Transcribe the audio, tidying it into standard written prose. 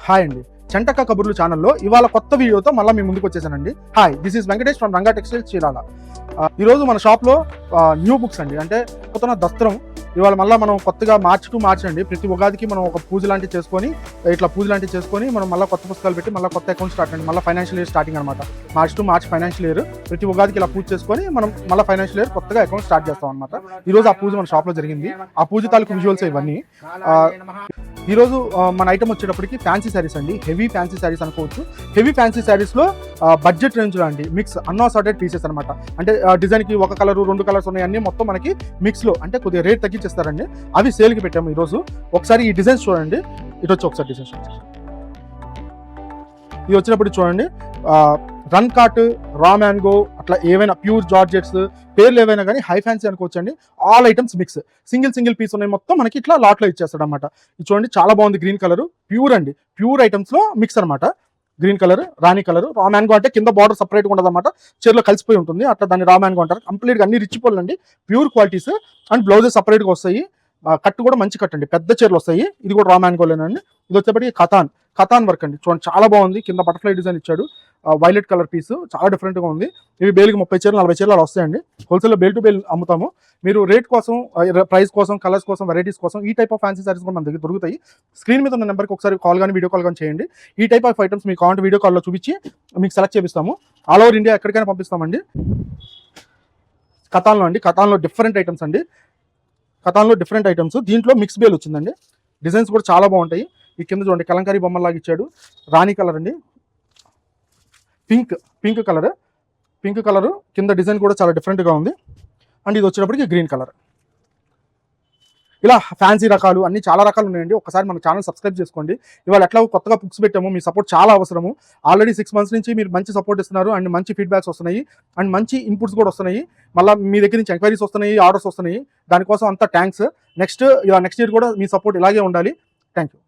Hi అండి, చంటక్క కబుర్లు ఛానల్లో ఇవాళ కొత్త వీడియోతో మళ్ళీ మీ ముందుకు వచ్చేసానండి. Hi, this is Venkatesh from Ranga textiles Chirala. ఈరోజు మన షాప్లో న్యూ బుక్స్ అండి, అంటే కొత్త దస్త్రం. ఇవాళ మళ్ళీ మనం కొత్తగా మార్చ్ టు మార్చ్ అండి, ప్రతి ఉగాదికి మనం ఒక పూజ లాంటివి చేసుకొని మనం మళ్ళీ కొత్త పుస్తకాలు పెట్టి మళ్ళీ కొత్త అకౌంట్ స్టార్ట్ అండి. మళ్ళీ ఫైనాన్షియల్ ఇయర్ స్టార్టింగ్ అనమాట. March to March financial year, ప్రతి ఉగాదికి ఇలా పూజ చేసుకొని మనం మళ్ళీ ఫైనాన్షియల్ ఇయర్ కొత్తగా అకౌంట్ స్టార్ట్ చేస్తాం అనమాట. ఈరోజు ఆ పూజ మన షాప్లో జరిగింది. ఆ పూజ తాలూకు విజువల్స్ ఇవన్నీ. ఈరోజు మన ఐటమ్ వచ్చేటప్పటికి ఫ్యాన్సీ శారీస్ అండి, హెవీ ఫ్యాన్సీ శారీస్ అనుకోవచ్చు. హెవీ ఫ్యాన్సీ శారీస్లో బడ్జెట్ రేంజ్లో అండి, మిక్స్ అన్అసార్టెడ్ పీసెస్ అనమాట. అంటే డిజైన్కి ఒక కలర్ 2 కలర్స్ ఉన్నాయి, అన్నీ మొత్తం మనకి మిక్స్లో, అంటే కొద్దిగా రేట్ తగ్గించేస్తారండి. అవి సేల్కి పెట్టాము ఈరోజు. ఒకసారి ఈ డిజైన్స్ చూడండి. ఇటు వచ్చి ఒకసారి డిజైన్స్ ఇది వచ్చినప్పుడు చూడండి. రన్ కాట్, రా మ్యాంగో, అట్లా ఏవైనా ప్యూర్ జార్జెట్స్ పేర్లు ఏవైనా కానీ హై ఫ్యాన్సీ అనుకోవచ్చండి. All items mix, single piece ఉన్నాయి, మొత్తం మనకి ఇట్లా లాట్లో ఇచ్చేస్తాడు అనమాట. ఇది చూడండి, చాలా బాగుంది. గ్రీన్ కలర్ ప్యూర్ అండి, ప్యూర్ ఐటమ్స్లో మిక్స్ అనమాట. గ్రీన్ కలర్, రాణి కలర్, రా మ్యాంగో అంటే కింద బార్డర్ సపరేట్గా ఉండదు అనమాట, చీరలో కలిసిపోయి ఉంటుంది, అట్లా దాన్ని రా మ్యాంగో అంటారు. కంప్లీట్గా అన్ని రిచ్ పళ్ళు అండి, ప్యూర్ క్వాలిటీస్. అండ్ బ్లౌజెస్ సపరేట్గా వస్తాయి. కట్ కూడా మంచి కట్ అండి, పెద్ద చీరలు వస్తాయి. ఇది కూడా రా మ్యాంగోలేనండి. ఇది వచ్చేప్పటికి కథాన్ వర్క్ అండి. చూడండి, చాలా బాగుంది. కింద బటర్ఫ్లై డిజైన్ ఇచ్చాడు. వైలెట్ కలర్ పీస్ చాలా డిఫరెంట్గా ఉంది. ఇవి బేల్కి 30 చీరలు 40 చీరలు అలా వస్తాయండి. హోల్సేల్లో బేల్ టు బేల్ అమ్ముతాము. మీరు రేట్ కోసం, ప్రైస్ కోసం, కలర్స్ కోసం, వెరైటీస్ కోసం ఈ టైప్ ఆఫ్ ఫ్యాన్సీ సారీస్ కూడా మన దగ్గర దొరుకుతాయి. స్క్రీన్ మీద ఉన్న నెంబర్కి ఒకసారి కాల్ కానీ వీడియో కాల్ కానీ చేయండి. ఈ టైప్ ఆఫ్ ఐటమ్స్ మీకు కావాలంటే వీడియో కాల్లో చూపించి మీకు సెలెక్ట్ చేపిస్తాము. ఆల్ ఓవర్ ఇండియా ఎక్కడికైనా పంపిస్తామండి. కథాన్లో డిఫరెంట్ ఐటమ్స్ అండి. కథాన్లో డిఫరెంట్ ఐటమ్స్, దీంట్లో మిక్స్ బేల్ వచ్చిందండి. డిజైన్స్ కూడా చాలా బాగుంటాయి. ఈ కింద చూడండి, కలంకారీ బొమ్మలాగా ఇచ్చాడు. రాణి కలర్ అండి, పింక్ కలర్ కింద డిజైన్ కూడా చాలా డిఫరెంట్గా ఉంది. అండ్ ఇది వచ్చేటప్పటికి గ్రీన్ కలర్. ఇలా ఫ్యాన్సీ రకాలు అన్ని చాలా రకాలు ఉన్నాయండి. ఒకసారి మన ఛానల్ సబ్స్క్రైబ్ చేసుకోండి. ఇవాళ ఎట్లా కొత్తగా బుక్స్ పెట్టాము, మీ సపోర్ట్ చాలా అవసరము. ఆల్రెడీ 6 months నుంచి మీరు మంచి సపోర్ట్ ఇస్తున్నారు, అండ్ మంచి ఫీడ్బ్యాక్స్ వస్తున్నాయి, అండ్ మంచి ఇన్పుట్స్ కూడా వస్తున్నాయి. మళ్ళీ మీ దగ్గర నుంచి ఎంక్వైరీస్ వస్తున్నాయి, ఆర్డర్స్ వస్తున్నాయి. దానికోసం అంతా థ్యాంక్స్. నెక్స్ట్ ఇయర్ కూడా మీ సపోర్ట్ ఇలాగే ఉండాలి. Thank you.